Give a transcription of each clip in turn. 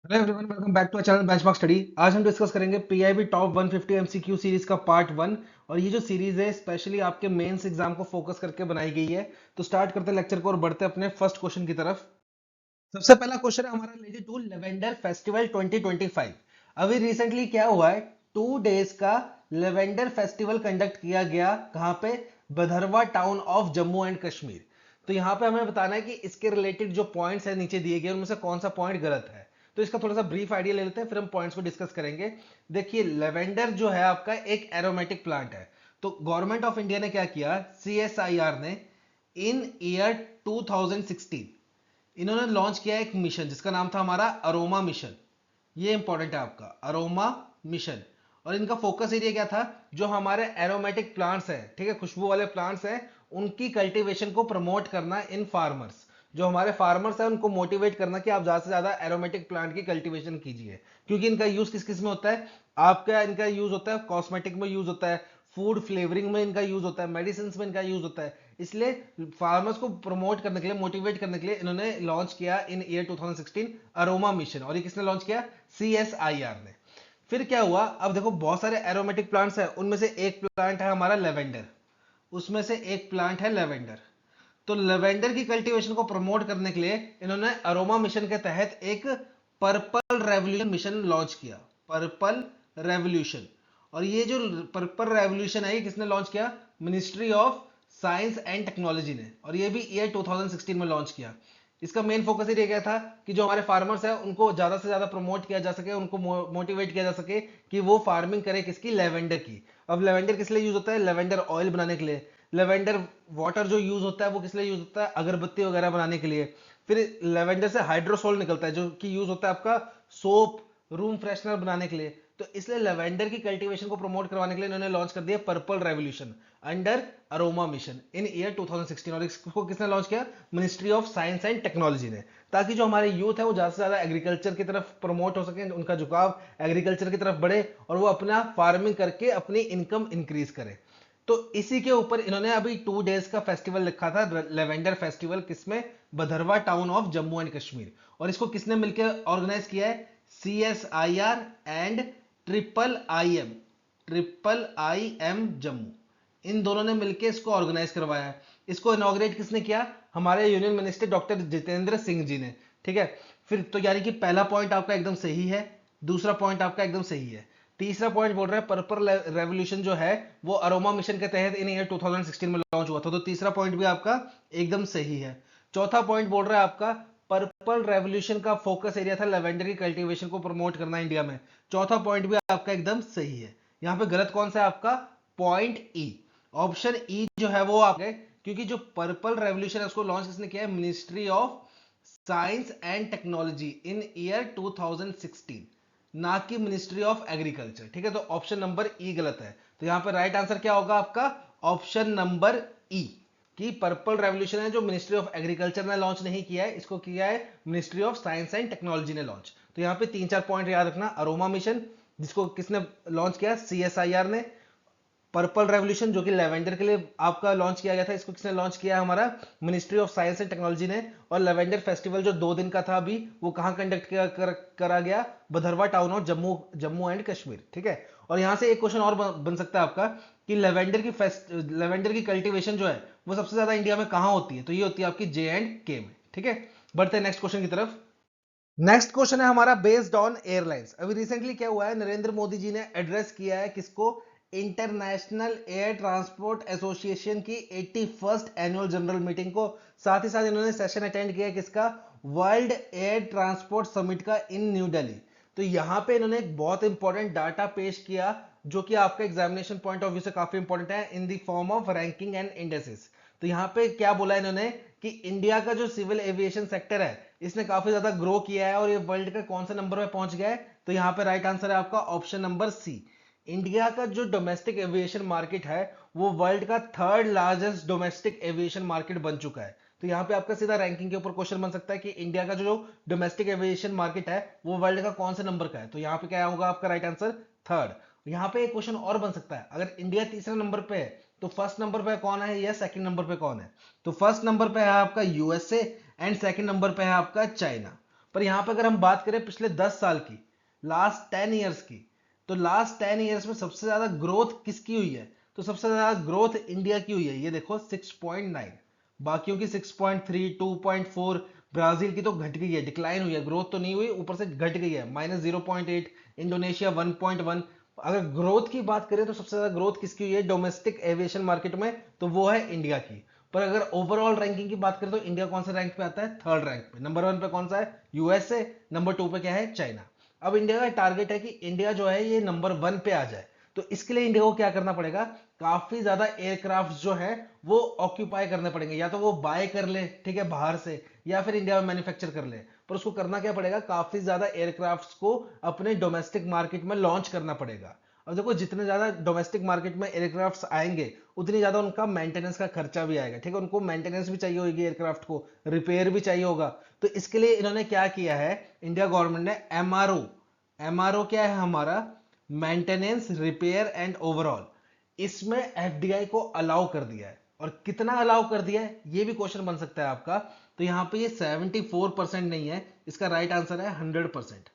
Hello everyone, welcome back to channel benchmark study. आज हम discuss करेंगे पीआईबी टॉप 150 एमसीक्यू सीरीज का part 1। और ये जो सीरीज है स्पेशली आपके मेंस एग्जाम को फोकस करके बनाई गई है। तो स्टार्ट करते हैं लेक्चर को और बढ़ते हैं अपने फर्स्ट क्वेश्चन की तरफ। सबसे पहला क्वेश्चन है हमारा रिलेटेड टू लेवेंडर फेस्टिवल 2025। अभी रिसेंटली क्या हुआ है, 2 डेज का लेवेंडर फेस्टिवल कंडक्ट किया गया। कहाँ पे? Bhaderwah town of Jammu and Kashmir. तो यहाँ पे हमें बताना है कि इसके रिलेटेड जो पॉइंट्स है नीचे दिए गए उनमें से कौन सा पॉइंट गलत है। तो इसका थोड़ा सा ब्रीफ आइडिया ले लेते हैं, फिर हम पॉइंट्स को डिस्कस करेंगे। देखिए, लेवेंडर जो है आपका एक एरोमेटिक प्लांट है। तो गवर्नमेंट ऑफ इंडिया ने क्या किया, सीएसआईआर ने इन ईयर 2016 इन्होंने लॉन्च किया एक मिशन जिसका नाम था हमारा अरोमा मिशन। ये इंपॉर्टेंट है आपका, अरोमा मिशन। और इनका फोकस एरिया क्या था? जो हमारे एरोमेटिक प्लांट्स हैं, ठीक है, खुशबू वाले प्लांट्स हैं, उनकी कल्टीवेशन को प्रमोट करना इन फार्मर्स। जो हमारे फार्मर्स हैं उनको मोटिवेट करना कि आप ज्यादा से ज्यादा एरोमेटिक प्लांट की कल्टीवेशन कीजिए। क्योंकि इनका यूज किस किस में होता है? आपका इनका यूज होता है कॉस्मेटिक में, यूज होता है फूड फ्लेवरिंग में, इनका यूज होता है मेडिसिन में, इनका यूज होता है। इसलिए फार्मर्स को प्रमोट करने के लिए, मोटिवेट करने के लिए इन्होंने लॉन्च किया इन ईयर 2016 अरोमा मिशन। और ये किसने लॉन्च किया? सीएसआईआर ने। फिर क्या हुआ, अब देखो बहुत सारे एरोमेटिक प्लांट्स हैं, उनमें से एक प्लांट है हमारा लेवेंडर। उसमें से एक प्लांट है लेवेंडर। तो लेवेंडर की कल्टीवेशन को प्रमोट करने के लिए इन्होंने अरोमा मिशन के तहत एक पर्पल रेवोल्यूशन मिशन लॉन्च किया। Purple revolution. और ये जो पर्पल रेवोल्यूशन है ये किसने लॉन्च किया? Ministry of science and technology ने। और ये भी ईयर 2016 में लॉन्च किया। इसका मेन फोकस ये क्या था कि जो हमारे फार्मर्स है उनको ज्यादा से ज्यादा प्रमोट किया जा सके, उनको मोटिवेट किया जा सके कि वो फार्मिंग करे किसकी? लेवेंडर की। अब लेवेंडर किस लिए यूज होता है? लेवेंडर ऑयल बनाने के लिए। लेवेंडर वाटर जो यूज होता है वो किस लिए यूज होता है? अगरबत्ती वगैरह बनाने के लिए। फिर लेवेंडर से हाइड्रोसोल निकलता है जो कि यूज होता है आपका सोप, रूम फ्रेशनर बनाने के लिए। तो इसलिए लेवेंडर की कल्टीवेशन को प्रमोट करवाने के लिए इन्होंने लॉन्च कर दिया purple revolution under aroma mission in year 2016। और इसको किसने लॉन्च किया? Ministry of science and technology ने। ताकि जो हमारे यूथ है वो ज्यादा से ज्यादा एग्रीकल्चर की तरफ प्रमोट हो सके, उनका झुकाव एग्रीकल्चर की तरफ बढ़े और वो अपना फार्मिंग करके अपनी इनकम इंक्रीज करे। तो इसी के ऊपर इन्होंने अभी 2 डेज का फेस्टिवल लिखा था, लेवेंडर फेस्टिवल। किसमें? Bhaderwah town of Jammu and Kashmir. और इसको किसने मिलकर ऑर्गेनाइज किया है? CSIR and triple I M Jammu. इन दोनों ने मिलकर इसको ऑर्गेनाइज करवाया है। इसको इनॉग्रेट किसने किया? हमारे union minister doctor Jitendra Singh ji ने। ठीक है। फिर तो यानी कि पहला पॉइंट आपका एकदम सही है, दूसरा पॉइंट आपका एकदम सही है। तीसरा पॉइंट बोल रहा है पर्पल रेवोल्यूशन जो है वो अरोमा मिशन के तहत इन ईयर 2016 में लॉन्च हुआ था। तो तीसरा पॉइंट भी आपका एकदम सही है। चौथा पॉइंट बोल रहा है आपका पर्पल रेवोल्यूशन का फोकस एरिया था लेवेंडर की कल्टीवेशन को प्रमोट करना इंडिया में। चौथा पॉइंट भी आपका एकदम सही है। यहां पे गलत कौन सा है आपका? पॉइंट ई। ऑप्शन ई जो है वो आप, क्योंकि जो पर्पल रेवोल्यूशन है उसको लॉन्च किसने किया है? Ministry of science and technology in year 2016, ना कि मिनिस्ट्री ऑफ एग्रीकल्चर। ठीक है, तो ऑप्शन नंबर ई गलत है। तो यहां पर राइट आंसर क्या होगा आपका? ऑप्शन नंबर ई, कि पर्पल रेवोल्यूशन है जो मिनिस्ट्री ऑफ एग्रीकल्चर ने लॉन्च नहीं किया है, इसको किया है Ministry of science and technology ने लॉन्च। तो यहां पे 3-4 पॉइंट याद रखना। अरोमा मिशन जिसको किसने लॉन्च किया? सीएसआईआर ने। पर्पल रेवोल्यूशन जो कि लेवेंडर के लिए आपका लॉन्च किया गया था, इसको किसने लॉन्च किया? हमारा Ministry of science and technology ने। और लेवेंडर फेस्टिवल जो 2 दिन का था अभी, वो कहां कंडक्ट करा गया? Bhaderwah town of Jammu Jammu and Kashmir. ठीक है। और यहां से एक क्वेश्चन और बन सकता है आपका कि लेवेंडर की कल्टीवेशन जो है वो सबसे ज्यादा इंडिया में कहां होती है? तो ये होती है आपकी J&K में। ठीक है। बढ़ते हैं नेक्स्ट क्वेश्चन की तरफ। नेक्स्ट क्वेश्चन है हमारा बेस्ड ऑन एयरलाइंस। अभी रिसेंटली क्या हुआ है, नरेंद्र मोदी जी ने एड्रेस किया है किसको? इंटरनेशनल एयर ट्रांसपोर्ट एसोसिएशन की 81st एनुअल जनरल मीटिंग को। साथ ही साथ इन्होंने सेशन अटेंड किया किसका? वर्ल्ड एयर ट्रांसपोर्ट समिट का इन न्यू दिल्ली। तो यहां पे इन्होंने एक बहुत इंपॉर्टेंट डाटा पेश किया जो कि आपका एग्जामिनेशन पॉइंट ऑफ व्यू से काफी इंपॉर्टेंट है, in the form of ranking and indexes. तो यहां पे क्या बोला इन्होंने कि इंडिया का जो सिविल एविएशन सेक्टर है इसने काफी ज्यादा ग्रो किया है और ये वर्ल्ड के कौन से नंबर पे पहुंच गया है? तो यहां पे राइट आंसर है आपका ऑप्शन नंबर सी। इंडिया का जो डोमेस्टिक एविएशन मार्केट है वो वर्ल्ड का third largest domestic aviation market बन चुका है। तो यहाँ पे आपका सीधा रैंकिंग के ऊपर क्वेश्चन बन सकता है कि इंडिया का जो डोमेस्टिक एविएशन मार्केट है वो वर्ल्ड का कौन से नंबर का है? तो यहाँ पे क्या होगा आपका राइट आंसर? थर्ड। यहाँ पे एक क्वेश्चन और बन सकता है, अगर इंडिया तीसरे नंबर पे है तो फर्स्ट नंबर पे कौन है या सेकंड नंबर पे कौन है? तो फर्स्ट नंबर पे है आपका यूएसए एंड सेकंड नंबर पे है आपका चाइना। पर यहाँ पे अगर हम बात करें पिछले 10 साल की, लास्ट 10 ईयर्स की, तो लास्ट 10 ईयर्स में सबसे ज्यादा ग्रोथ किसकी हुई है? तो सबसे ज्यादा ग्रोथ इंडिया की हुई है, ये देखो 6.9, बाकियों की 6.3, 2.4, ब्राजील की तो घट गई है, डिक्लाइन हुई है, ग्रोथ तो नहीं हुई, ऊपर से घट गई है, -0.8, इंडोनेशिया 1.1। अगर ग्रोथ की बात करें तो सबसे ज्यादा ग्रोथ किसकी हुई है डोमेस्टिक एविएशन मार्केट में? तो वो है इंडिया की। पर अगर ओवरऑल रैंकिंग की बात करें तो इंडिया कौन से रैंक पे आता है? थर्ड रैंक पे। नंबर 1 पे कौन सा है? यूएसए। नंबर 2 पे क्या है? चाइना। अब इंडिया का टारगेट है कि इंडिया जो है ये नंबर 1 पे आ जाए, तो इसके लिए इंडिया को क्या करना पड़ेगा? काफी ज्यादा एयरक्राफ्ट जो है वो ऑक्यूपाई करने पड़ेंगे, या तो वो बाय कर ले, ठीक है, बाहर से, या फिर इंडिया में मैन्युफैक्चर कर ले। पर उसको करना क्या पड़ेगा? काफी ज्यादा एयरक्राफ्ट्स को अपने डोमेस्टिक मार्केट में लॉन्च करना पड़ेगा। अब देखो जितने ज्यादा डोमेस्टिक मार्केट में एयरक्राफ्ट्स आएंगे उतनी ज्यादा उनका मेंटेनेंस का खर्चा भी आएगा, ठीक है, उनको मेंटेनेंस भी चाहिए होगी, एयरक्राफ्ट को रिपेयर भी चाहिए होगा। तो इसके लिए इन्होंने क्या किया है, इंडिया गवर्नमेंट ने एमआरओ, एमआरओ क्या है हमारा? मेंटेनेंस, रिपेयर एंड ओवरऑल, इसमें एफडीआई को अलाउ कर दिया है। और कितना अलाउ कर दिया है ये भी क्वेश्चन बन सकता है आपका। तो यहां पे ये 74% नहीं है, इसका राइट आंसर है 100%।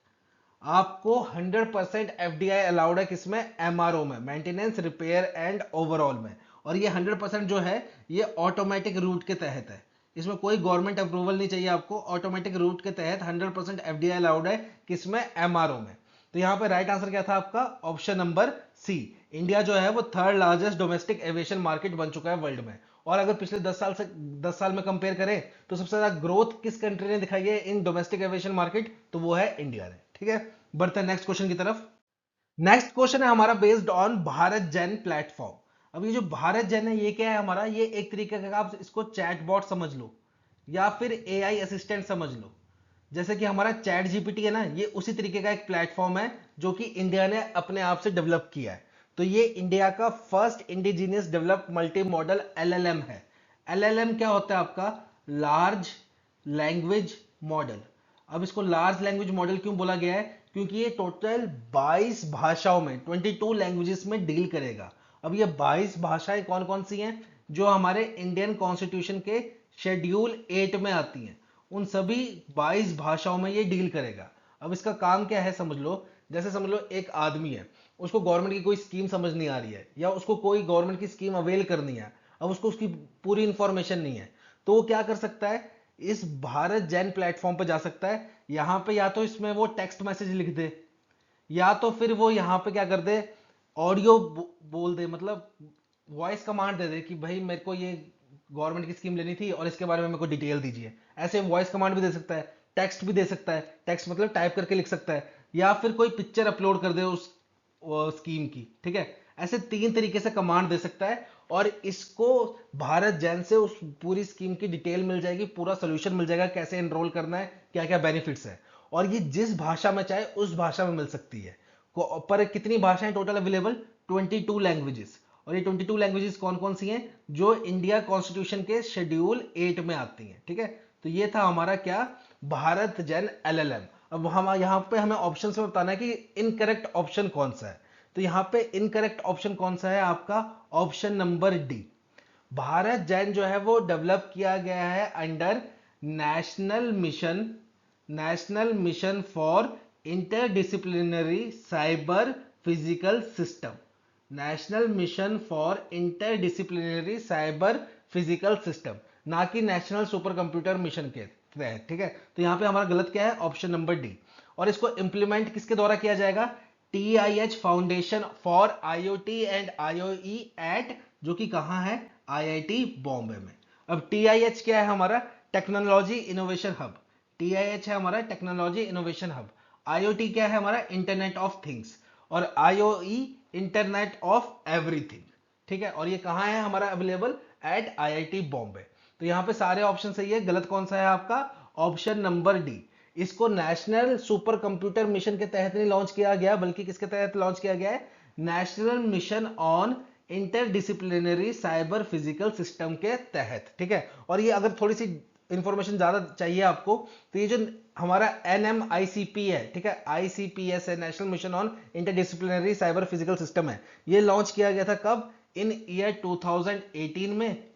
आपको 100% एफडीआई अलाउड है, किसमें? एमआरओ में, मेंटेनेंस, रिपेयर एंड ओवरऑल में। और ये 100% जो है ये ऑटोमेटिक रूट के तहत है, इसमें कोई गवर्नमेंट अप्रूवल नहीं चाहिए आपको, ऑटोमेटिक रूट के तहत 100% एफडीआई अलाउड है, किसमें? एमआरओ में। तो यहाँ पे राइट आंसर क्या था आपका? ऑप्शन नंबर सी। इंडिया जो है वो third largest domestic aviation market बन चुका है वर्ल्ड में। और अगर पिछले 10 साल में कंपेयर करें तो सबसे ज्यादा ग्रोथ किस कंट्री ने दिखाई है इन डोमेस्टिक एविएशन मार्केट? तो वो है इंडिया ने, ठीक है। बढ़ते हैं नेक्स्ट क्वेश्चन की तरफ। नेक्स्ट क्वेश्चन है हमारा based on Bharat Jain platform. अब ये जो भारत जैन है ये क्या है हमारा? ये एक तरीके का आप इसको चैटबॉट समझ लो या फिर एआई असिस्टेंट समझ लो। जैसे कि हमारा चैट जीपीटी है ना, ये उसी तरीके का एक प्लेटफॉर्म है जो कि इंडिया ने अपने आप से डेवलप किया है। तो ये इंडिया का first indigenous developed multi modal LLM है। एलएलएम क्या होता है आपका? Large language model. अब इसको लार्ज लैंग्वेज मॉडल क्यों बोला गया है? क्योंकि ये टोटल 22 भाषाओं में, 22 लैंग्वेजेस में डील करेगा। अब ये 22 भाषाएं कौन कौन सी हैं? जो हमारे इंडियन कॉन्स्टिट्यूशन के शेड्यूल 8 में आती हैं, उन सभी 22 भाषाओं में ये डील करेगा। अब इसका काम क्या है समझ लो। जैसे समझ लो एक आदमी है, उसको गवर्नमेंट की कोई स्कीम समझ नहीं आ रही है, या उसको कोई गवर्नमेंट की स्कीम अवेल करनी है, अब उसको उसकी पूरी इंफॉर्मेशन नहीं है, तो वो क्या कर सकता है? इस भारत जैन प्लेटफॉर्म पर जा सकता है। यहां पे या तो इसमें वो टेक्स्ट मैसेज लिख दे, या तो फिर वो यहाँ पे क्या कर दे, ऑडियो बोल दे, मतलब वॉइस कमांड दे दे कि भाई मेरे को ये गवर्नमेंट की स्कीम लेनी थी और इसके बारे में मेरे को डिटेल दीजिए। ऐसे वॉइस कमांड भी दे सकता है, टेक्स्ट भी दे सकता है, टेक्स्ट मतलब टाइप करके लिख सकता है, या फिर कोई पिक्चर अपलोड कर दे उस स्कीम की, ठीक है। ऐसे 3 तरीके से कमांड दे सकता है और इसको भारत जैन से उस पूरी स्कीम की डिटेल मिल जाएगी, पूरा सोल्यूशन मिल जाएगा, कैसे एनरोल करना है, क्या क्या बेनिफिट्स है। और ये जिस भाषा में चाहे उस भाषा में मिल सकती है। पर कितनी भाषाएं टोटल अवेलेबल? 22 लैंग्वेजेस। और ये 22 लैंग्वेजेस कौन कौन सी हैं? जो इंडिया कॉन्स्टिट्यूशन के शेड्यूल 8 में आती हैं, ठीक है। तो ये था हमारा क्या? भारत जैन एलएलएम। अब हम यहाँ पे हमें ऑप्शन में बताना है कि इनकरेक्ट ऑप्शन कौन सा है। तो यहाँ पे इनकरेक्ट ऑप्शन कौन सा है आपका? Option number D. Bharat Jain जो है वो डेवलप किया गया है under national mission, national mission for interdisciplinary cyber physical system, national mission for interdisciplinary cyber physical system, ना कि नेशनल सुपर कंप्यूटर मिशन के तहत, ठीक है। तो यहां पे हमारा गलत क्या है? Option number D. और इसको इंप्लीमेंट किसके द्वारा किया जाएगा? TIH foundation for IoT and IoE at, जो कि कहां है? IIT बॉम्बे में। अब TIH क्या है हमारा? Technology innovation hub. TIH है हमारा टेक्नोलॉजी इनोवेशन हब। IoT क्या है हमारा? Internet of things. और IOE इंटरनेट ऑफ एवरीथिंग, ठीक है। और ये कहां है हमारा अवेलेबल? Eight IIT Bombay. तो यहां पे सारे ऑप्शन सही है, गलत कौन सा है आपका? Option number D. इसको नेशनल सुपर कंप्यूटर मिशन के तहत नहीं लॉन्च किया गया, बल्कि किसके तहत लॉन्च किया गया है? National mission on interdisciplinary cyber physical system के तहत, ठीक है। और ये अगर थोड़ी सी इंफॉर्मेशन ज्यादा चाहिए आपको, तो ये जो हमारा NMICP है, ठीक है, ICPS है, national mission on interdisciplinary cyber physical system है, ये लॉन्च किया गया था कब? इन ईयर 2018 में।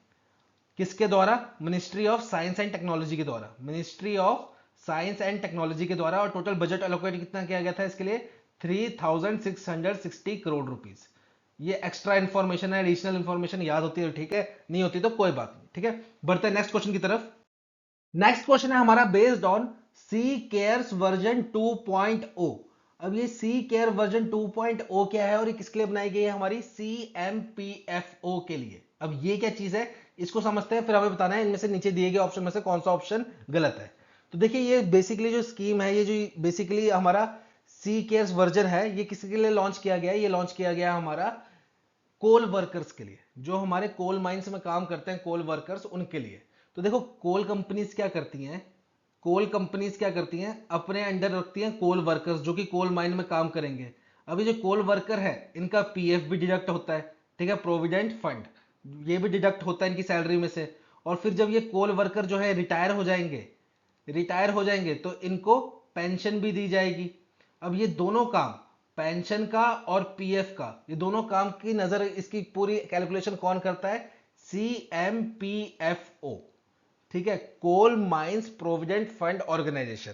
किसके द्वारा? Ministry of science and technology के द्वारा, ministry of science and technology के द्वारा, और टोटल बजट एलोकेट कितना किया गया था इसके लिए, 3660 करोड़ रुपीस। ये एक्स्ट्रा इन्फॉर्मेशन है, एडिशनल इन्फॉर्मेशन याद होती है तो ठीक है, नहीं होती तो कोई बात नहीं, ठीक है। बढ़ते हैं नेक्स्ट क्वेश्चन की तरफ। नेक्स्ट क्वेश्चन है हमारा based on C CARES version 2.0। अब ये सी केयर वर्जन 2.0 क्या है और ये किसके लिए बनाई गई है, हमारी CMPFO के लिए। अब ये क्या चीज है इसको समझते हैं, फिर हमें बताना है इनमें से नीचे दिए गए ऑप्शन में से कौन सा ऑप्शन गलत है। तो देखिए ये बेसिकली जो स्कीम है, ये जो बेसिकली हमारा सी केयर्स वर्जन है, ये किसके लिए लॉन्च किया गया है, ये लॉन्च किया गया हमारा कोल वर्कर्स के लिए, जो हमारे कोल माइंस में काम करते हैं कोल वर्कर्स, उनके लिए। तो देखो कोल कंपनीज क्या करती हैं, कोल कंपनीज क्या करती हैं, अपने अंडर रखती हैं कोल वर्कर्स जो कि कोल माइन में काम करेंगे। अभी जो कोल वर्कर है इनका पीएफ भी डिडक्ट होता है, ठीक है, प्रोविडेंट फंड ये भी डिडक्ट होता है इनकी सैलरी में से। और फिर जब ये कोल वर्कर जो है रिटायर हो जाएंगे तो इनको पेंशन भी दी जाएगी। अब ये दोनों काम, पेंशन का और पीएफ का, ये दोनों काम की नजर इसकी पूरी कैलकुलेशन कौन करता है, CMPFO, ठीक है, Coal Mines Provident Fund Organisation.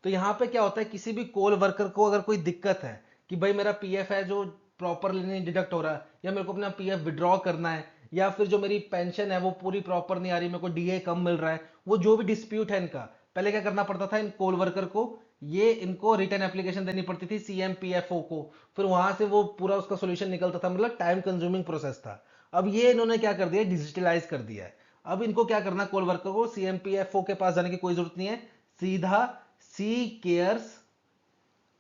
तो यहां पे क्या होता है, किसी भी कोल वर्कर को अगर कोई दिक्कत है कि भाई मेरा पीएफ है जो प्रॉपरली नहीं डिडक्ट हो रहा है, या मेरे को अपना पीएफ विड्रॉ करना है, या फिर जो मेरी पेंशन है वो पूरी प्रॉपर नहीं आ रही, मेरे को डीए कम मिल रहा है, वो जो भी डिस्प्यूट है इनका, पहले क्या करना पड़ता था इन कोल वर्कर को, ये इनको रिटर्न एप्लीकेशन देनी पड़ती थी CMPFO को, फिर वहां से वो पूरा उसका सोल्यूशन निकलता था, मतलब टाइम कंज्यूमिंग प्रोसेस था। अब ये इन्होंने क्या कर दिया, डिजिटलाइज कर दिया है। अब इनको क्या करना, कोल वर्कर को CMPFO के पास जाने की कोई जरूरत नहीं है, सीधा सी केयर्स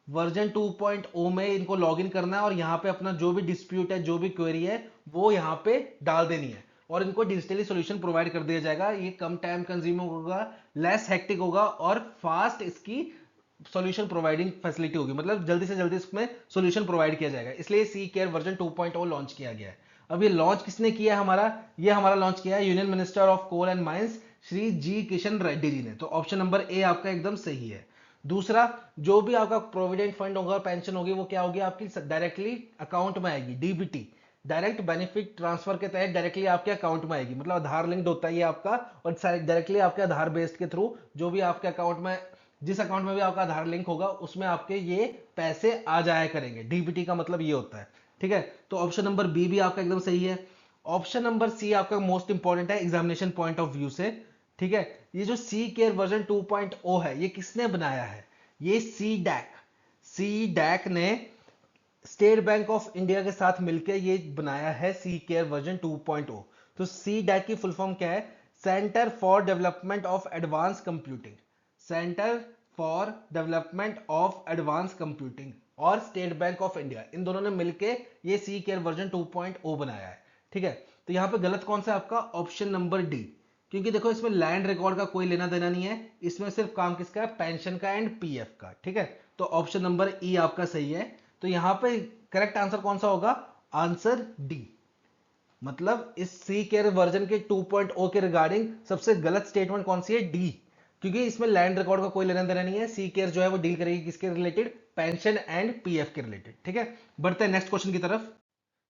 वर्जन 2.0 में इनको लॉगिन करना है और यहाँ पे अपना जो भी डिस्प्यूट है, जो भी क्वेरी है, वो यहाँ पे डाल देनी है और इनको डिजिटली सॉल्यूशन प्रोवाइड कर दिया जाएगा। ये कम टाइम कंज्यूमिंग होगा, लेस हेक्टिक होगा और फास्ट इसकी सॉल्यूशन प्रोवाइडिंग फैसिलिटी होगी, मतलब जल्दी से जल्दी इसमें सॉल्यूशन प्रोवाइड किया जाएगा, इसलिए सी केयर वर्जन 2.0 लॉन्च किया गया है। अब ये लॉन्च किसने किया है, हमारा लॉन्च किया है union minister of coal and mines Shri G Kishan Reddy ji ने। तो ऑप्शन नंबर ए आपका एकदम सही है। दूसरा, जो भी आपका प्रोविडेंट फंड होगा और पेंशन होगी वो क्या होगी, आपकी डायरेक्टली अकाउंट में आएगी, डीबीटी, डायरेक्ट बेनिफिट ट्रांसफर के तहत डायरेक्टली आपके अकाउंट में आएगी, मतलब आधार लिंक्ड होता है ये आपका, और डायरेक्टली आपके आधार बेस्ड के थ्रू जो भी आपके अकाउंट में, जिस अकाउंट में भी आपका आधार लिंक होगा उसमें आपके ये पैसे आ जाया करेंगे, डीबीटी का मतलब ये होता है, ठीक है। तो ऑप्शन नंबर बी भी आपका एकदम सही है। ऑप्शन नंबर सी आपका मोस्ट इंपॉर्टेंट है एग्जामिनेशन पॉइंट ऑफ व्यू से, ठीक है। ये जो सी केयर वर्जन 2.0 है ये किसने बनाया है, ये सी डैक ने स्टेट बैंक ऑफ इंडिया के साथ मिलकर ये बनाया है सी केयर वर्जन 2.0। तो सी डैक की फुल फॉर्म क्या है, centre for development of advance computing, centre for development of advance computing और स्टेट बैंक ऑफ इंडिया, इन दोनों ने मिलकर ये सी केयर वर्जन 2.0 बनाया है, ठीक है। तो यहां पे गलत कौन सा है आपका, ऑप्शन नंबर डी, क्योंकि देखो इसमें लैंड रिकॉर्ड का कोई लेना देना नहीं है, इसमें सिर्फ काम किसका है, पेंशन का एंड पीएफ का, ठीक है। तो ऑप्शन नंबर ई आपका सही है। तो यहां पे करेक्ट आंसर कौन सा होगा, आंसर डी, मतलब इस सी केयर वर्जन के 2.0 के रिगार्डिंग सबसे गलत स्टेटमेंट कौन सी है, डी, क्योंकि इसमें लैंड रिकॉर्ड का कोई लेना देना नहीं है, सी केयर जो है वो डील करेगी किसके रिलेटेड, पेंशन एंड पीएफ के रिलेटेड, ठीक है। बढ़ते हैं नेक्स्ट क्वेश्चन की तरफ।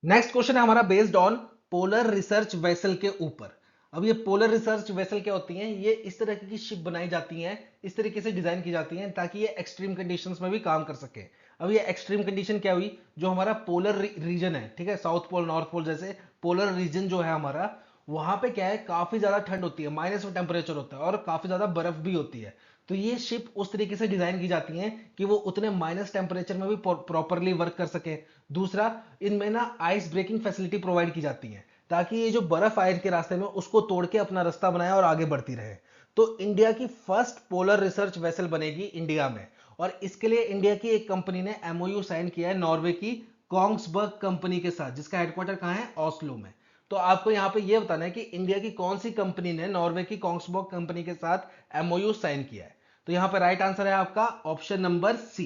नेक्स्ट क्वेश्चन है हमारा based on polar research vessel के ऊपर। अब ये पोलर रिसर्च वेसल क्या होती हैं, ये इस तरह की शिप बनाई जाती हैं, इस तरीके से डिजाइन की जाती हैं ताकि ये एक्सट्रीम कंडीशंस में भी काम कर सके। अब ये एक्सट्रीम कंडीशन क्या हुई, जो हमारा पोलर रीजन है, ठीक है, साउथ पोल नॉर्थ पोल जैसे पोलर रीजन जो है हमारा, वहां पे क्या है, काफी ज्यादा ठंड होती है, माइनस में टेम्परेचर होता है और काफी ज्यादा बर्फ भी होती है। तो ये शिप उस तरीके से डिजाइन की जाती हैं कि वो उतने माइनस टेम्परेचर में भी प्रॉपरली वर्क कर सके। दूसरा, इनमें ना आइस ब्रेकिंग फैसिलिटी प्रोवाइड की जाती है ताकि ये जो बर्फ आए इनके रास्ते में उसको तोड़ के अपना रास्ता बनाए और आगे बढ़ती रहे। तो इंडिया की फर्स्ट पोलर रिसर्च वेसल बनेगी इंडिया में, और इसके लिए इंडिया की एक कंपनी ने एमओयू साइन किया है नॉर्वे की कॉन्ग्सबर्ग कंपनी के साथ, जिसका हेडक्वार्टर कहां है, ऑस्लो में। तो आपको यहां पे ये बताना है कि इंडिया की कौन सी कंपनी ने नॉर्वे की कॉन्ग्सबर्ग कंपनी के साथ एमओयू साइन किया है। तो यहां पे राइट आंसर है आपका option number C,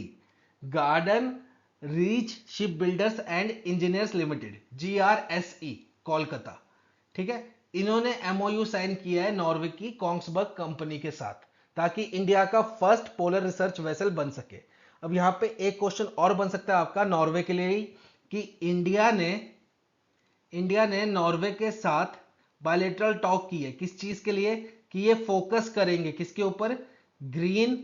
Garden Reach Shipbuilders and Engineers Limited, GRSE, Kolkata, ठीक है। इन्होंने एमओयू साइन किया है नॉर्वे की कॉन्ग्सबर्ग कंपनी के साथ ताकि इंडिया का फर्स्ट पोलर रिसर्च वेसल बन सके। अब यहां पे एक क्वेश्चन और बन सकता है आपका नॉर्वे के लिए ही, कि इंडिया ने नॉर्वे के साथ बायलैटरल टॉक की है, किस चीज के लिए, कि ये फोकस करेंगे किसके ऊपर, ग्रीन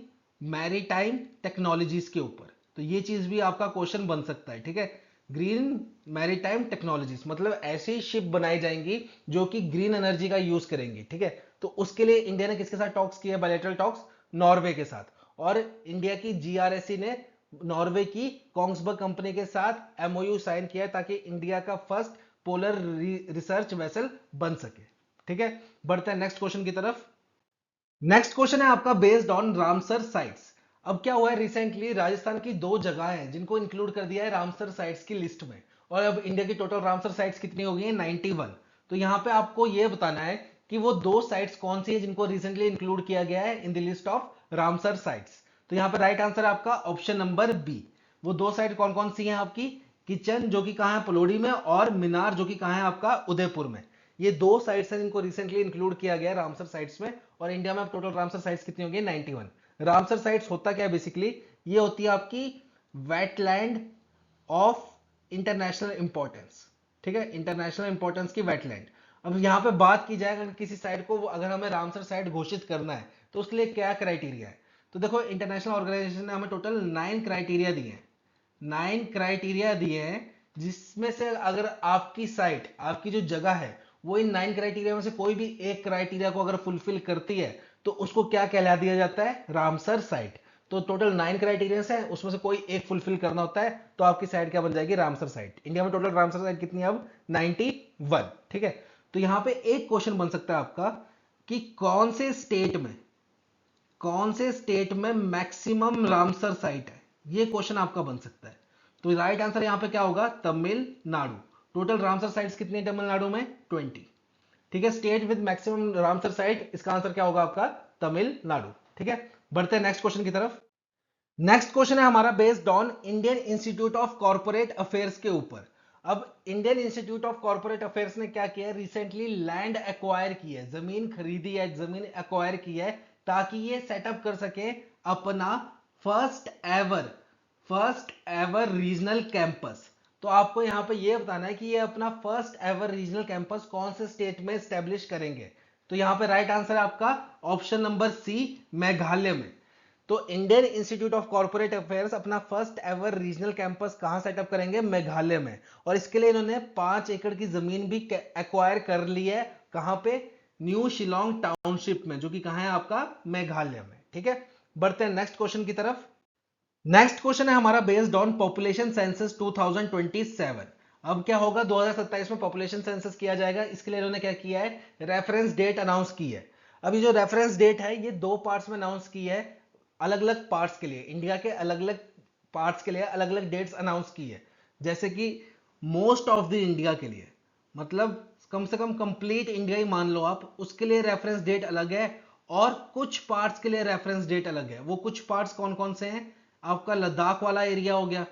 मैरीटाइम टेक्नोलॉजीज के ऊपर। तो ये चीज भी आपका क्वेश्चन बन सकता है, ठीक है। ग्रीन मैरीटाइम टेक्नोलॉजीज मतलब ऐसी शिप बनाई जाएंगी जो कि ग्रीन एनर्जी का यूज करेंगी, ठीक है। तो उसके लिए इंडिया ने किसके साथ टॉक्स किए, बायलैटरल टॉक्स नॉर्वे के साथ। और इंडिया की जीआरएससी ने नॉर्वे की कोंग्सबर्ग कंपनी के साथ एमओयू साइन किया है ताकि इंडिया का फर्स्ट पोलर रिसर्च वेसल बन सके, ठीक है। बढ़ते हैं नेक्स्ट क्वेश्चन की तरफ। नेक्स्ट क्वेश्चन है आपका बेस्ड ऑन रामसर साइट्स। अब क्या हुआ है, रिसेंटली राजस्थान की दो जगह हैं जिनको इंक्लूड कर दिया है रामसर साइट्स की लिस्ट में, और अब इंडिया की टोटल रामसर साइट्स कितनी हो गई है, 91। तो यहां पे आपको यह बताना है कि वो दो साइट्स कौन सी है जिनको रिसेंटली इंक्लूड किया गया है in the list of Ramsar sites. तो यहां पे राइट आंसर है आपका ऑप्शन नंबर बी। वो दो साइट कौन कौन सी हैं आपकी, किचन जो कि कहां है, पलोड़ी में, और मीनार जो कि कहां है आपका, उदयपुर में। ये दो साइट्स हैं जिनको रिसेंटली इंक्लूड किया गया है रामसर साइट्स में। और इंडिया में अब टोटल रामसर साइट्स कितनी होंगी, 91। रामसर साइट्स होता क्या है बेसिकली, ये होती है आपकी वेटलैंड ऑफ इंटरनेशनल इंपॉर्टेंस, ठीक है, इंटरनेशनल इंपॉर्टेंस की वेटलैंड। अब यहां पे बात की जाए अगर किसी साइट को, अगर हमें रामसर साइट घोषित करना है तो उसके लिए क्या क्राइटेरिया है। तो देखो इंटरनेशनल ऑर्गेनाइजेशन ने हमें टोटल 9 क्राइटेरिया दिए हैं, 9 क्राइटेरिया दिए हैं, जिसमें से अगर आपकी साइट, आपकी जो जगह है वो इन 9 क्राइटेरिया में से कोई भी एक क्राइटेरिया को अगर फुलफिल करती है तो उसको क्या कहला दिया जाता है, रामसर साइट। तो टोटल 9 क्राइटेरिया है, उसमें से कोई एक फुलफिल करना होता है तो आपकी साइट क्या बन जाएगी, रामसर साइट। इंडिया में टोटल रामसर साइट कितनी है अब, 91, ठीक है। तो यहां पे एक क्वेश्चन बन सकता है आपका कि कौन से स्टेट में मैक्सिमम रामसर साइट है, ये क्वेश्चन आपका बन सकता है। तो राइट आंसर यहां पे क्या होगा, तमिलनाडु। टोटल रामसर साइट्स कितनी है तमिलनाडु में, 20, ठीक है। State with maximum Ramsar site, इसका आंसर क्या होगा आपका, तमिलनाडु, ठीक है। बढ़ते हैं नेक्स्ट क्वेश्चन की तरफ। नेक्स्ट क्वेश्चन है हमारा based on Indian institute of corporate affairs के ऊपर। अब Indian institute of corporate affairs ने क्या किया है, रिसेंटली लैंड एक्वायर की है, जमीन खरीदी है, जमीन एक्वायर की है ताकि ये सेटअप कर सके अपना फर्स्ट एवर रीजनल कैंपस। तो आपको यहां पे ये बताना है कि ये अपना फर्स्ट एवर रीजनल कैंपस कौन से स्टेट में स्टैब्लिश करेंगे। तो यहां पे राइट आंसर है आपका ऑप्शन नंबर सी, मेघालय में। तो Indian institute of corporate affairs अपना फर्स्ट एवर रीजनल कैंपस कहां सेटअप करेंगे, मेघालय में। और इसके लिए इन्होंने 5 एकड़ की जमीन भी एक्वायर कर ली है, कहां पे, न्यू शिलोंग टाउनशिप में, जो कि कहां है आपका, मेघालय में, ठीक है। बढ़ते हैं नेक्स्ट क्वेश्चन की तरफ। नेक्स्ट क्वेश्चन है हमारा बेस्ड ऑन पॉपुलेशन सेंसस 2027। अब क्या होगा, 2027 में पॉपुलेशन सेंसस किया जाएगा, इसके लिए इन्होंने क्या किया है, रेफरेंस डेट अनाउंस की है। अभी जो रेफरेंस डेट है ये दो पार्ट्स में अनाउंस की है, अलग अलग पार्ट्स के लिए, इंडिया के अलग अलग पार्ट्स के लिए अलग अलग डेट्स अनाउंस की है। जैसे कि मोस्ट ऑफ द इंडिया के लिए, मतलब कम से कम कंप्लीट इंडिया ही मान लो आप, उसके लिए रेफरेंस डेट अलग है। और कुछ पार्ट्स के लिए रेफरेंस डेट अलग है। वो कुछ पार्ट्स कौन कौन से हैं, आपका लद्दाख वाला एरिया हो गया,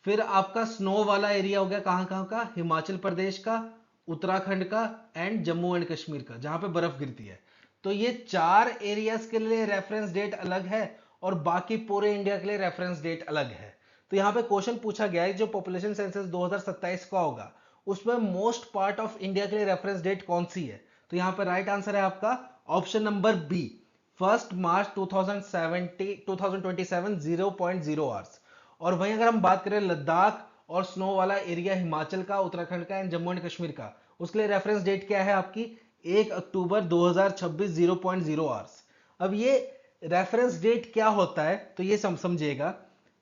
फिर आपका स्नो वाला एरिया हो गया, कहां कहां का, हिमाचल प्रदेश का, उत्तराखंड का, एंड जम्मू एंड कश्मीर का, जहां पे बर्फ गिरती है। तो ये 4 एरियाज के लिए रेफरेंस डेट अलग है और बाकी पूरे इंडिया के लिए रेफरेंस डेट अलग है। तो यहां पे क्वेश्चन पूछा गया है जो पॉपुलेशन सेंसस 2027 का होगा उसमें मोस्ट पार्ट ऑफ इंडिया के लिए रेफरेंस डेट कौन सी है। तो यहां पर राइट आंसर है आपका ऑप्शन नंबर बी, 1 मार्च 2027 0.0 आवर्स। और वहीं अगर हम बात करें लद्दाख और स्नो वाला एरिया हिमाचल का, उत्तराखंड का एंड जम्मू एंड कश्मीर का, उसके लिए रेफरेंस डेट क्या है आपकी, 1 अक्टूबर 2026 0.0 आवर्स। अब ये रेफरेंस डेट क्या होता है तो ये समझिएगा,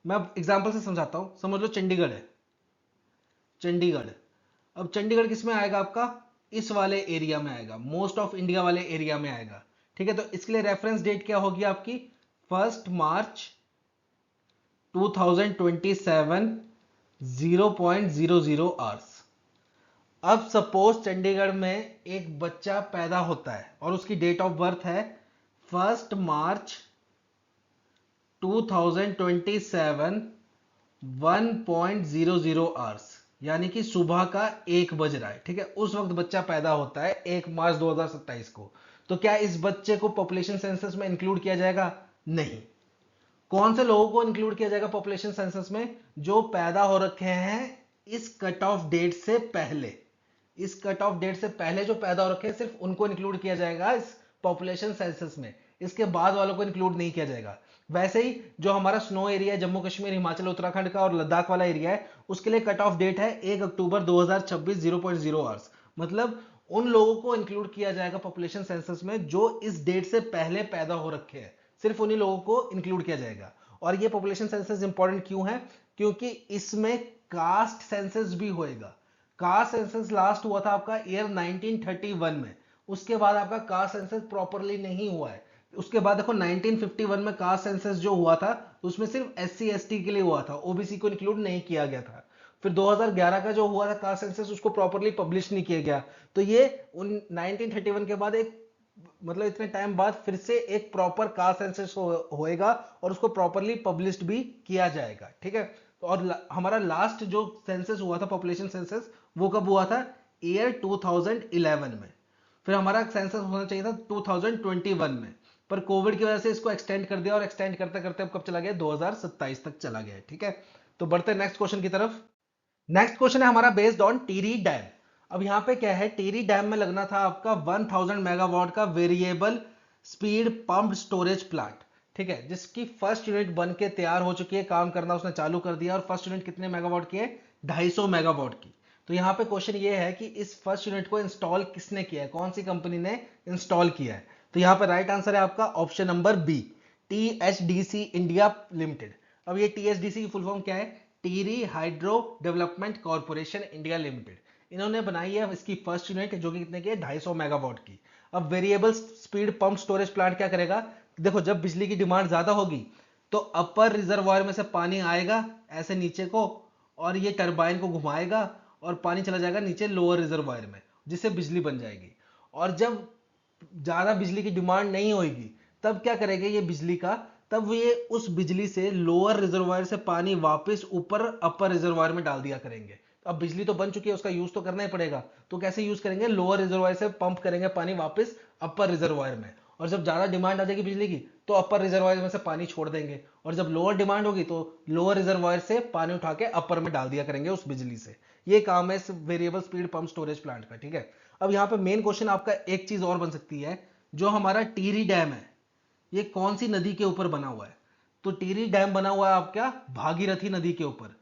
मैं एग्जांपल से समझाता हूं। समझ लो चंडीगढ़ है, चंडीगढ़, अब चंडीगढ़ किस में आएगा आपका, इस वाले एरिया में आएगा, मोस्ट ऑफ इंडिया वाले एरिया में आएगा, ठीक है। तो इसके लिए रेफरेंस डेट क्या होगी आपकी, 1 मार्च 2027 0.00 आवर्स। अब सपोज चंडीगढ़ में एक बच्चा पैदा होता है और उसकी डेट ऑफ बर्थ है 1 मार्च 2027 1.00 आवर्स, यानी कि सुबह का 1 बज रहा है, ठीक है। उस वक्त बच्चा पैदा होता है 1 मार्च 2027 को। तो क्या इस बच्चे को पॉपुलेशन सेंसस में इंक्लूड किया जाएगा, नहीं। कौन से लोगों को इंक्लूड किया जाएगा पॉपुलेशन सेंसस में, जो पैदा हो रखे हैं इस कट ऑफ डेट से पहले, इस कट ऑफ डेट से पहले जो पैदा हो रखे हैं सिर्फ उनको इंक्लूड किया जाएगा इस पॉपुलेशन सेंसस में, इसके बाद वालों को इंक्लूड नहीं किया जाएगा। वैसे ही जो हमारा स्नो एरिया है जम्मू कश्मीर हिमाचल उत्तराखंड का और लद्दाख वाला एरिया है, उसके लिए कट ऑफ डेट है 1 अक्टूबर 2026 0.0 आवर्स। मतलब उन लोगों को इंक्लूड किया जाएगा पॉपुलेशन सेंसस में जो इस डेट से पहले पैदा हो रखे हैं, सिर्फ उन्हीं लोगों को इंक्लूड किया जाएगा। और ये पॉपुलेशन सेंसस इंपॉर्टेंट क्यों है? क्योंकि इसमें कास्ट सेंसस भी होएगा। कास्ट सेंसस लास्ट हुआ था आपका ईयर 1931 में, उसके बाद आपका कास्ट सेंसस प्रॉपरली नहीं हुआ है। उसके बाद देखो 1951 में कास्ट सेंसस जो हुआ था उसमें सिर्फ एससी एसटी के लिए हुआ था, ओबीसी को इंक्लूड नहीं किया गया था। फिर 2011 का जो हुआ था कास्ट सेंसस, उसको प्रॉपरली पब्लिश नहीं किया गया। तो ये 1931 के बाद एक मतलब इतने टाइम बाद फिर से एक प्रॉपर कास्ट सेंसस होएगा और उसको प्रॉपरली पब्लिश्ड भी किया जाएगा, ठीक है। और हमारा लास्ट जो सेंसस हुआ था पॉपुलेशन सेंसस, वो कब हुआ था? ईयर 2011 में। फिर हमारा सेंसस होना चाहिए था 2021 में, पर कोविड की वजह से इसको एक्सटेंड कर दिया और एक्सटेंड करते करते अब कब चला गया? 2027 तक चला गया, ठीक है। तो बढ़ते हैं नेक्स्ट क्वेश्चन की तरफ। नेक्स्ट क्वेश्चन है हमारा बेस्ड ऑन टिहरी डैम। अब यहां पे क्या है, टिहरी डैम में लगना था आपका 1000 मेगावाट का variable speed pump storage plant, ठीक है, जिसकी फर्स्ट यूनिट बन के तैयार हो चुकी है, काम करना उसने चालू कर दिया। और फर्स्ट यूनिट कितने मेगावाट की है? 250 मेगावाट की। तो यहाँ पे क्वेश्चन ये है कि इस फर्स्ट यूनिट को इंस्टॉल किसने किया है, कौन सी कंपनी ने इंस्टॉल किया है? तो यहाँ पे राइट आंसर है आपका option number B, THDC India Limited. अब ये टीएचडीसी की फुल फॉर्म क्या है? Tehri Hydro Development Corporation India Limited. इन्होंने बनाई है इसकी फर्स्ट यूनिट जो कि कितने की है? 250 मेगावाट की। अब variable speed pump storage plant क्या करेगा? देखो जब बिजली की डिमांड ज्यादा होगी तो अपर रिजर्वायर में से पानी आएगा ऐसे नीचे को, और ये टरबाइन को घुमाएगा और पानी चला जाएगा नीचे लोअर रिजर्वायर में, जिससे बिजली बन जाएगी। और जब ज्यादा बिजली की डिमांड नहीं होगी तब क्या करेंगे ये बिजली का? तब ये उस बिजली से लोअर रिजर्वायर से पानी वापस ऊपर अपर रिजर्वायर में डाल दिया करेंगे। अब बिजली तो बन चुकी है, उसका यूज तो करना ही पड़ेगा। तो कैसे यूज करेंगे? लोअर रिजर्वायर से पंप करेंगे पानी वापस अपर रिजर्वायर में, और जब ज्यादा डिमांड आ जाएगी बिजली की तो अपर रिजर्वायर में से पानी छोड़ देंगे, और जब लोअर डिमांड होगी तो लोअर रिजर्वायर से पानी उठा के अपर में डाल दिया करेंगे उस बिजली से। ये काम है इस variable speed pump storage plant का, ठीक है। अब यहाँ पे मेन क्वेश्चन आपका एक चीज और बन सकती है, जो हमारा टिहरी डैम है ये कौन सी नदी के ऊपर बना हुआ है? तो टिहरी डैम बना हुआ है आपका भागीरथी नदी के ऊपर,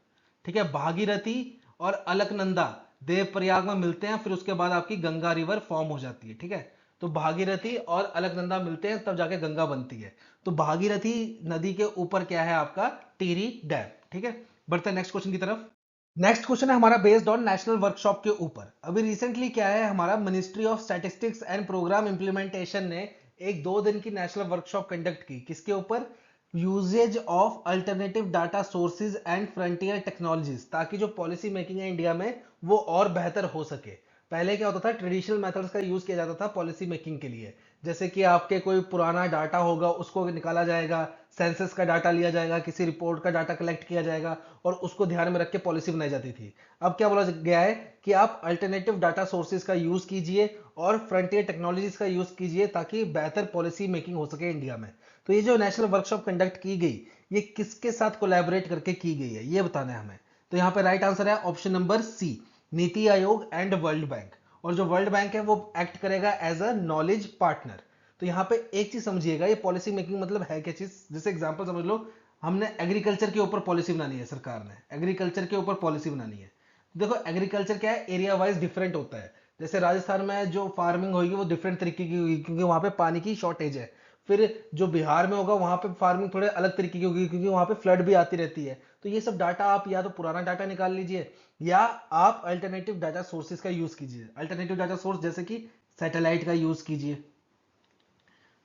ठीक है। भागीरथी और अलकनंदा देवप्रयाग में मिलते हैं, फिर उसके बाद आपकी गंगा रिवर फॉर्म हो जाती है, ठीक है। तो भागीरथी और अलकनंदा मिलते हैं तब जाके गंगा बनती है। तो भागीरथी नदी के ऊपर क्या है आपका? टिहरी डैम, ठीक है। बढ़ते हैं नेक्स्ट क्वेश्चन की तरफ। नेक्स्ट क्वेश्चन है हमारा बेस्ड ऑन नेशनल वर्कशॉप के ऊपर। अभी रिसेंटली क्या है, हमारा Ministry of Statistics and Programme Implementation ने एक 2 दिन की नेशनल वर्कशॉप कंडक्ट की। किसके ऊपर? Uses of alternative data sources and frontier technologies, ताकि जो पॉलिसी मेकिंग है इंडिया में वो और बेहतर हो सके। पहले क्या होता था, ट्रेडिशनल मेथड्स का यूज किया जाता था पॉलिसी मेकिंग के लिए, जैसे कि आपके कोई पुराना डाटा होगा उसको निकाला जाएगा, सेंसस का डाटा लिया जाएगा, किसी रिपोर्ट का डाटा कलेक्ट किया जाएगा और उसको ध्यान में रख के पॉलिसी बनाई जाती थी। अब क्या बोला गया है कि आप अल्टरनेटिव डाटा सोर्सेज का यूज कीजिए और फ्रंटियर टेक्नोलॉजीज का यूज कीजिए ताकि बेहतर पॉलिसी मेकिंग हो सके इंडिया में। तो ये जो नेशनल वर्कशॉप कंडक्ट की गई, ये किसके साथ कोलैबोरेट करके की गई है ये बताना है हमें। तो यहाँ पे राइट आंसर है option number C, NITI Aayog and world bank. और जो वर्ल्ड बैंक है वो एक्ट करेगा एज अ नॉलेज पार्टनर। तो यहाँ पे एक चीज समझिएगा, ये पॉलिसी मेकिंग मतलब है क्या चीज? जैसे एग्जांपल समझ लो, हमने एग्रीकल्चर के ऊपर पॉलिसी बनानी है, सरकार ने एग्रीकल्चर के ऊपर पॉलिसी बनानी है। देखो एग्रीकल्चर क्या है, एरिया वाइज डिफरेंट होता है। जैसे राजस्थान में जो फार्मिंग होगी वो डिफरेंट तरीके की होगी क्योंकि वहां पे पानी की शॉर्टेज है। फिर जो बिहार में होगा वहां पे फार्मिंग थोड़े अलग तरीके की होगी क्योंकि वहां पे फ्लड भी आती रहती है। तो ये सब डाटा आप या तो पुराना डाटा निकाल लीजिए या आप अल्टरनेटिव डाटा सोर्सेज का यूज कीजिए। अल्टरनेटिव डाटा सोर्स जैसे कि सैटेलाइट का यूज कीजिए,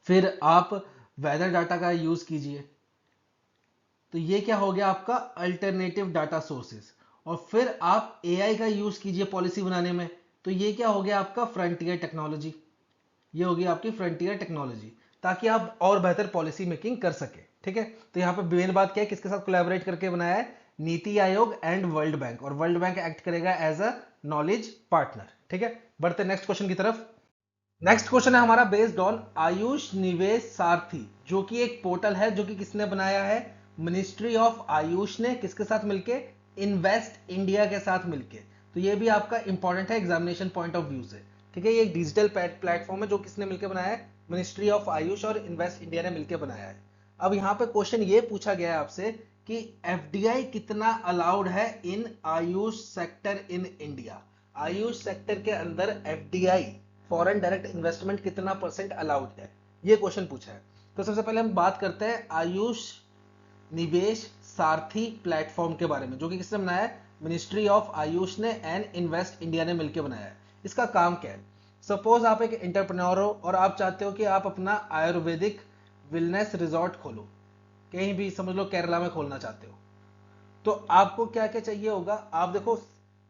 फिर आप वेदर डाटा का यूज कीजिए। तो ये क्या हो गया आपका अल्टरनेटिव डाटा सोर्सेज। और फिर आप एआई का यूज कीजिए पॉलिसी बनाने में। तो ये क्या हो गया आपका फ्रंटियर टेक्नोलॉजी। ये होगी आपकी फ्रंटियर टेक्नोलॉजी, ताकि आप और बेहतर पॉलिसी मेकिंग कर सके, ठीक है। तो यहाँ पे मेन बात क्या है, किसके साथ कोलैबोरेट करके बनाया है? NITI Aayog and world bank, और वर्ल्ड बैंक एक्ट करेगा एज अ नॉलेज पार्टनर, ठीक है। बढ़ते नेक्स्ट क्वेश्चन की तरफ। नेक्स्ट क्वेश्चन है हमारा बेस्ड ऑन आयुष निवेश सारथी, जो कि एक पोर्टल है जो कि किसने बनाया है? मिनिस्ट्री ऑफ आयुष ने। किसके साथ मिलके? इन्वेस्ट इंडिया के साथ मिलके। तो ये भी आपका इंपॉर्टेंट है एग्जामिनेशन पॉइंट ऑफ व्यू से, ठीक है। ये एक डिजिटल प्लेटफॉर्म है जो किसने मिलकर बनाया है? मिनिस्ट्री ऑफ आयुष और इन्वेस्ट इंडिया ने मिलकर बनाया है। अब यहाँ पे क्वेश्चन ये पूछा गया है आपसे कि एफडीआई कितना अलाउड है in AYUSH sector in India. AYUSH sector के अंदर एफडीआई फॉरेन डायरेक्ट इन्वेस्टमेंट कितना परसेंट अलाउड है, ये क्वेश्चन पूछा है। तो सबसे पहले हम बात करते हैं आयुष निवेश सारथी प्लेटफॉर्म के बारे में, जो कि किसने बनाया है, मिनिस्ट्री ऑफ आयुष ने एंड इन्वेस्ट इंडिया ने मिलकर बनाया है। इसका काम क्या है, सपोज आप एक एंटरप्रेन्योर हो और आप चाहते हो कि आप अपना आयुर्वेदिक वेलनेस रिजॉर्ट खोलो, कहीं भी समझ लो केरला में खोलना चाहते हो, तो आपको क्या क्या चाहिए होगा। आप देखो,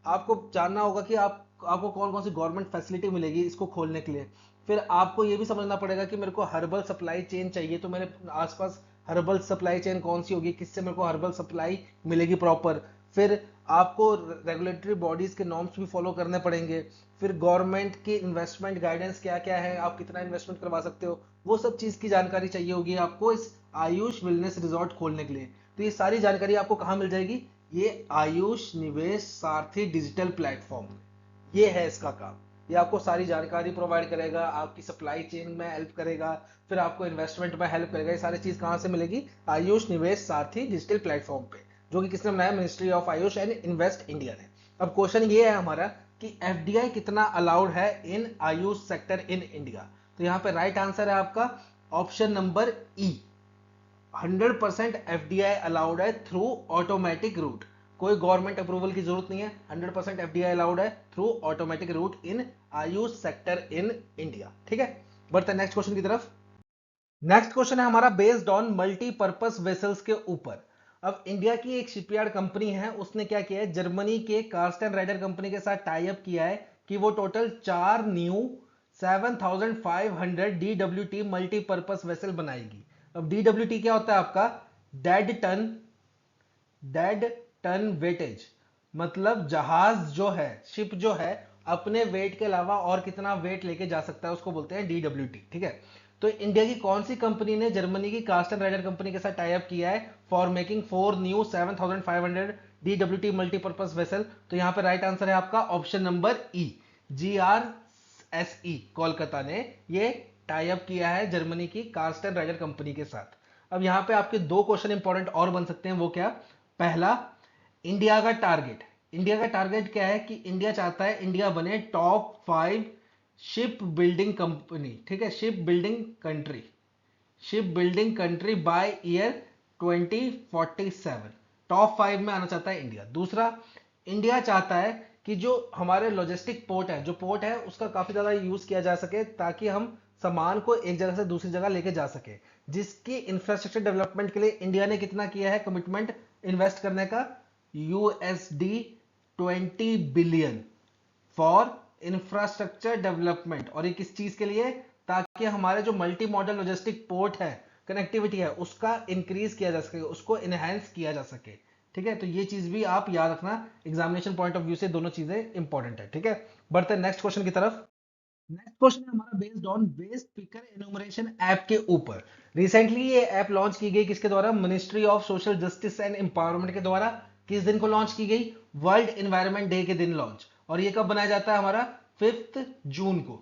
आपको जानना होगा कि आपको कौन कौन सी गवर्नमेंट फैसिलिटी मिलेगी इसको खोलने के लिए। फिर आपको ये भी समझना पड़ेगा कि मेरे को हर्बल सप्लाई चेन चाहिए, तो मेरे आसपास हर्बल सप्लाई चेन कौन सी होगी, किससे मेरे को हर्बल सप्लाई मिलेगी प्रॉपर। फिर आपको रेगुलेटरी बॉडीज के नॉर्म्स भी फॉलो करने पड़ेंगे। फिर गवर्नमेंट की इन्वेस्टमेंट गाइडेंस क्या क्या है, आप कितना इन्वेस्टमेंट करवा सकते हो, वो सब चीज की जानकारी चाहिए होगी आपको इस आयुष वेलनेस रिजॉर्ट खोलने के लिए। तो ये सारी जानकारी आपको कहाँ मिल जाएगी, ये आयुष निवेश सारथी डिजिटल प्लेटफॉर्म, ये है इसका काम। ये आपको सारी जानकारी प्रोवाइड करेगा, आपकी सप्लाई चेन में हेल्प करेगा, फिर आपको इन्वेस्टमेंट में हेल्प करेगा। ये सारी चीज कहाँ से मिलेगी, आयुष निवेश सारथी डिजिटल प्लेटफॉर्म पे, जो कि किसने बनाया, ministry of Ayush and invest India ने। अब क्वेश्चन ये है हमारा कि एफडीआई कितना अलाउड है in AYUSH sector in India. तो यहाँ पे राइट आंसर है आपका ऑप्शन नंबर ई, 100% एफडीआई अलाउड है थ्रू ऑटोमेटिक रूट। कोई गवर्नमेंट अप्रूवल की जरूरत नहीं है, 100% एफडीआई अलाउड है through automatic route in AYUSH sector in India. ठीक है, बढ़ते हैं नेक्स्ट क्वेश्चन की तरफ। नेक्स्ट क्वेश्चन है हमारा बेस्ड ऑन मल्टीपर्पस वेसल्स के ऊपर। अब इंडिया की एक शिपयार्ड कंपनी है, उसने क्या किया है, जर्मनी के कार्स्टन राइडर कंपनी के साथ टाई अप किया है कि वो total 4 new 7500 DWT multipurpose vessel बनाएगी। अब DWT क्या होता है आपका, डेड टन वेटेज, मतलब जहाज जो है, शिप जो है, अपने वेट के अलावा और कितना वेट लेके जा सकता है उसको बोलते हैं DWT। ठीक है, तो इंडिया की कौन सी कंपनी ने जर्मनी की कार्स्टन राइडर कंपनी के साथ टाई अप किया है for making 4 new 7500 DWT multipurpose vessel. तो यहां पे राइट आंसर है आपका ऑप्शन नंबर ई, GRSE कोलकाता ने ये टाई अप किया है जर्मनी की कार्स्टन राइडर कंपनी के साथ। अब यहां पे आपके दो क्वेश्चन इंपॉर्टेंट और बन सकते हैं, वो क्या, पहला, इंडिया का टारगेट, इंडिया का टारगेट क्या है कि इंडिया चाहता है इंडिया बने टॉप 5 शिप बिल्डिंग कंपनी। ठीक है, ship building country, ship building country by year 2047, top 5 में आना चाहता है इंडिया। दूसरा, इंडिया चाहता है कि जो हमारे लॉजिस्टिक पोर्ट है, जो पोर्ट है उसका काफी ज्यादा यूज किया जा सके ताकि हम सामान को एक जगह से दूसरी जगह लेके जा सके, जिसकी इंफ्रास्ट्रक्चर डेवलपमेंट के लिए इंडिया ने कितना किया है कमिटमेंट इन्वेस्ट करने का, $20 बिलियन फॉर इंफ्रास्ट्रक्चर डेवलपमेंट। और ये किस चीज के लिए, ताकि हमारे जो मल्टी मॉडल लॉजिस्टिक पोर्ट है, कनेक्टिविटी है, उसका इंक्रीज किया जा सके, उसको इनहेंस किया जा सके। ठीक है, तो ये चीज भी आप याद रखना, एग्जामिनेशन पॉइंट ऑफ व्यू से दोनों चीजें इंपॉर्टेंट है। ठीक है, बढ़ते हैं नेक्स्ट क्वेश्चन की तरफ। नेक्स्ट क्वेश्चन है हमारा based on waste picker enumeration app के ऊपर। रिसेंटली ये ऐप लॉन्च की गई किसके द्वारा, ministry of social justice and empowerment के द्वारा। किस दिन को लॉन्च की गई, वर्ल्ड एनवायरनमेंट डे के दिन लॉन्च। और ये कब बनाया जाता है हमारा, 5 जून को,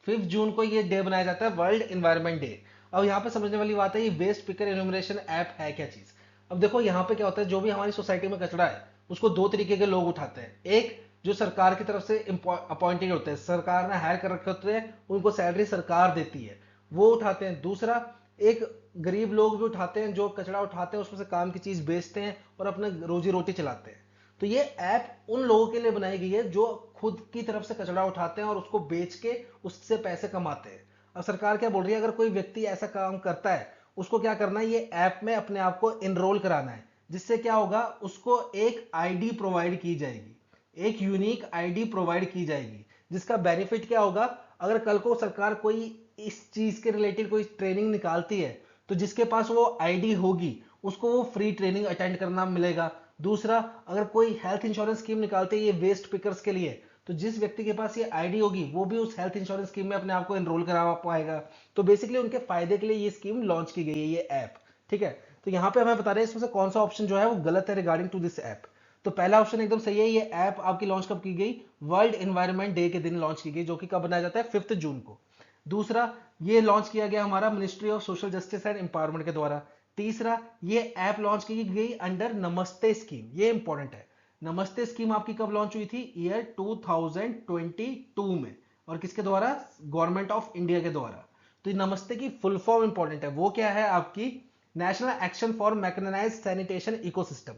5 जून को ये डे बनाया जाता है, वर्ल्ड एनवायरनमेंट डे। अब यहाँ पे समझने वाली बात है, ये वेस्ट पिकर एनुमरेशन ऐप है क्या चीज। अब देखो यहाँ पे क्या होता है, जो भी हमारी सोसाइटी में कचरा है उसको दो तरीके के लोग उठाते हैं। एक जो सरकार की तरफ से अपॉइंटेड होते हैं, सरकार ने हायर कर रखे होते हैं, उनको सैलरी सरकार देती है, वो उठाते हैं। दूसरा, एक गरीब लोग भी उठाते हैं, जो कचरा उठाते हैं उसमें से काम की चीज बेचते हैं और अपना रोजी रोटी चलाते हैं। तो ये ऐप उन लोगों के लिए बनाई गई है जो खुद की तरफ से कचरा उठाते हैं और उसको बेच के उससे पैसे कमाते हैं। अब सरकार क्या बोल रही है, अगर कोई व्यक्ति ऐसा काम करता है उसको क्या करना है, ये ऐप में अपने आप को इनरोल कराना है, जिससे क्या होगा, उसको एक आईडी प्रोवाइड की जाएगी, एक यूनिक आईडी प्रोवाइड की जाएगी, जिसका बेनिफिट क्या होगा, अगर कल को सरकार कोई इस चीज के रिलेटेड कोई ट्रेनिंग निकालती है, तो जिसके पास वो आईडी होगी उसको वो फ्री ट्रेनिंग अटेंड करना मिलेगा। दूसरा, अगर कोई हेल्थ इंश्योरेंस स्कीम निकालती है ये वेस्ट पिकर्स के लिए, तो जिस व्यक्ति के पास ये आईडी होगी वो भी उस हेल्थ इंश्योरेंस स्कीम में अपने आप को एनरोल करा पाएगा। तो बेसिकली उनके फायदे के लिए ये स्कीम लॉन्च की गई है, ये ऐप। ठीक है, तो यहाँ पे हमें बता रहे हैं इसमें से कौन सा ऑप्शन जो है वो गलत है रिगार्डिंग टू दिस ऐप। तो पहला ऑप्शन एकदम सही है, ये ऐप आपकी लॉन्च कब की गई, वर्ल्ड एनवायरनमेंट डे के दिन लॉन्च की गई, जो कि कब बनाया जाता है, 5 जून को। दूसरा, ये लॉन्च किया गया हमारा Ministry of social justice and empowerment के द्वारा। तीसरा, ये ऐप लॉन्च की गई अंडर नमस्ते स्कीम, ये इंपॉर्टेंट है। नमस्ते स्कीम आपकी कब लॉन्च हुई थी? ईयर 2022 में। और किसके द्वारा? गवर्नमेंट ऑफ इंडिया के द्वारा। तो ये नमस्ते की फुल फॉर्म इंपॉर्टेंट है, वो क्या है आपकी? National Action for Mechanised Sanitation Ecosystem.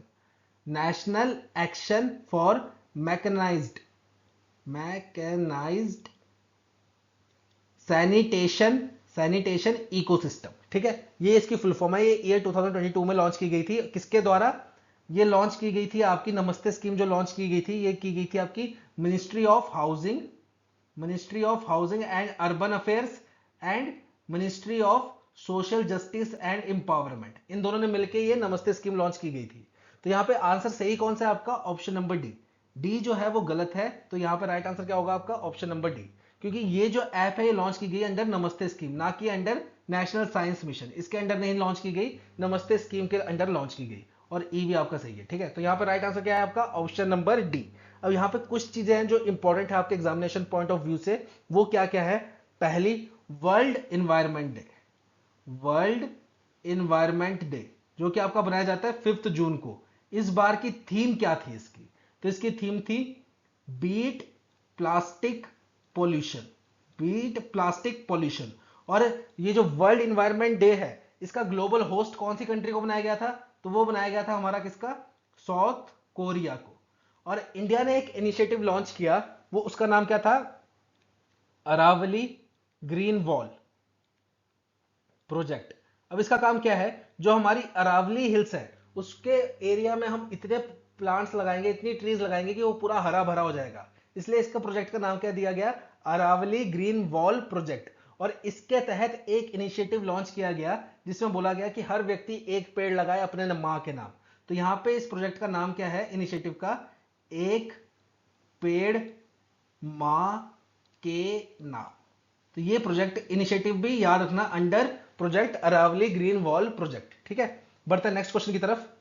National Action for Mechanised Sanitation Ecosystem, ठीक है, ये इसकी फुल फॉर्म है। ये ईयर 2022 में लॉन्च की गई थी। किसके द्वारा ये लॉन्च की गई थी? आपकी नमस्ते स्कीम जो लॉन्च की गई थी, ये की गई थी आपकी ministry of housing and urban affairs and ministry of social justice and empowerment, इन दोनों ने मिलकर ये नमस्ते स्कीम लॉन्च की गई थी। तो यहाँ पे आंसर सही कौन सा है आपका? Option number D. डी जो है वो गलत है, तो यहाँ पे राइट आंसर क्या होगा आपका? Option number D. क्योंकि ये जो ऐप है ये लॉन्च की गई अंडर नमस्ते स्कीम, ना कि अंडर नेशनल साइंस मिशन, इसके अंडर नहीं लॉन्च की गई, नमस्ते स्कीम के अंडर लॉन्च की गई। और ई भी आपका सही है, ठीक है। तो यहाँ पे राइट आंसर क्या है आपका? Option number D. अब यहाँ पे कुछ चीजें हैं जो इंपॉर्टेंट है आपके एग्जामिनेशन पॉइंट ऑफ व्यू से, वो क्या क्या है? पहली, world environment day. World environment day जो कि आपका बनाया जाता है 5 जून को। इस बार की थीम क्या थी इसकी? तो इसकी थीम थी beat plastic pollution. Beat plastic pollution. और ये जो वर्ल्ड इन्वायरमेंट डे है, इसका ग्लोबल होस्ट कौन सी कंट्री को बनाया गया था? तो वो बनाया गया था हमारा किसका? साउथ कोरिया को। और इंडिया ने एक इनिशिएटिव लॉन्च किया, वो उसका नाम क्या था? Aravalli Green Wall Project. अब इसका काम क्या है? जो हमारी अरावली हिल्स है उसके एरिया में हम इतने प्लांट्स लगाएंगे, इतनी ट्रीज लगाएंगे कि वो पूरा हरा भरा हो जाएगा। इसलिए इसका प्रोजेक्ट का नाम क्या दिया गया? Aravalli Green Wall Project. और इसके तहत एक इनिशिएटिव लॉन्च किया गया जिसमें बोला गया कि हर व्यक्ति एक पेड़ लगाए अपने मां के नाम। तो यहां पे इस प्रोजेक्ट का नाम क्या है इनिशिएटिव का? एक पेड़ मां के नाम। तो ये प्रोजेक्ट इनिशिएटिव भी याद रखना, under project Aravalli Green Wall Project, ठीक है। बढ़ते हैं नेक्स्ट क्वेश्चन की तरफ।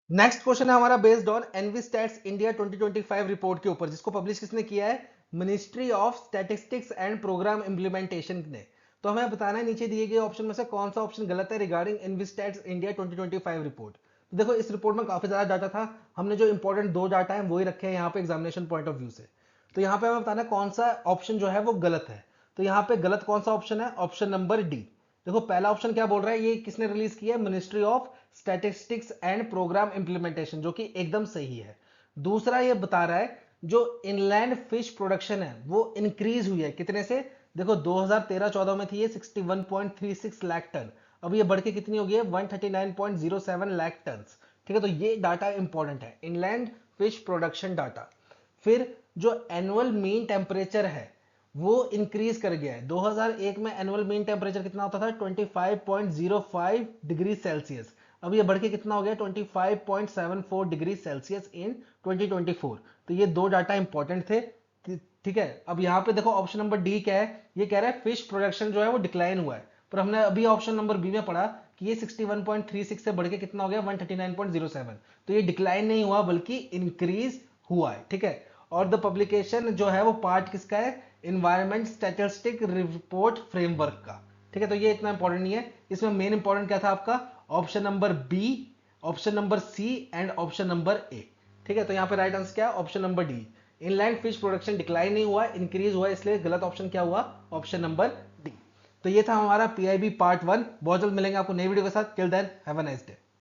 नेक्स्ट क्वेश्चन है हमारा based on EnviStats India 2025 report के ऊपर, जिसको पब्लिश किसने किया है? Ministry of Statistics and Programme Implementation ने। तो हमें बताना है नीचे दिए गए ऑप्शन में से कौन सा ऑप्शन गलत है regarding EnviStats India 2025 report. तो देखो इस रिपोर्ट में काफी ज्यादा डाटा था, हमने जो इंपॉर्टेंट दो डाटा है वही रखे हैं यहाँ पे एग्जामिनेशन पॉइंट ऑफ व्यू से। तो यहाँ पे हमें बताना है कौन सा ऑप्शन जो है वो गलत है। तो यहाँ पे गलत कौन सा ऑप्शन है? Option number D. देखो पहला ऑप्शन क्या बोल रहा है? ये किसने रिलीज किया है? Ministry of Statistics and Programme Implementation, जो कि एकदम सही है। दूसरा ये बता रहा है जो इनलैंड फिश प्रोडक्शन है वो इंक्रीज हुई है, कितने से? देखो 2013-14 में थी ये 61.36 लाख टन, अब ये बढ़ के कितनी हो गई है? 139.07 लाख टन, ठीक है। तो ये डाटा इंपॉर्टेंट है, इनलैंड फिश प्रोडक्शन डाटा। फिर जो एनुअल मीन टेम्परेचर है वो इंक्रीज कर गया है। 2001 में एनुअल मीन टेम्परेचर कितना होता था? 25.05 डिग्री सेल्सियस, अब ये बढ़ के कितना हो गया? 25.74 डिग्री सेल्सियस इन 2024। तो ये दो डाटा इंपॉर्टेंट थे, ठीक है। अब यहाँ पे देखो ऑप्शन नंबर डी क्या है? ये कह रहा है फिश प्रोडक्शन जो है वो डिक्लाइन हुआ है, पर हमने अभी ऑप्शन नंबर बी में पढ़ा कि ये 61.36 से बढ़ के कितना हो गया? 139.07। तो ये डिक्लाइन नहीं हुआ बल्कि इंक्रीज हुआ है, ठीक है। और द पब्लिकेशन जो है वो पार्ट किसका है? इन्वायरमेंट स्टैटिस्टिक रिपोर्ट फ्रेमवर्क का, ठीक है। तो ये इतना इंपॉर्टेंट नहीं है, इसमें मेन इंपॉर्टेंट क्या था आपका? Option number B, option number C and option number A, ठीक है। तो यहाँ पे राइट आंसर क्या है? Option number D. Inland fish production decline नहीं हुआ, इंक्रीज हुआ, इसलिए गलत ऑप्शन क्या हुआ? Option number D. तो ये था हमारा पीआईबी पार्ट 1। बहुत जल्द मिलेंगे आपको नई वीडियो के साथ। Till then have a nice day.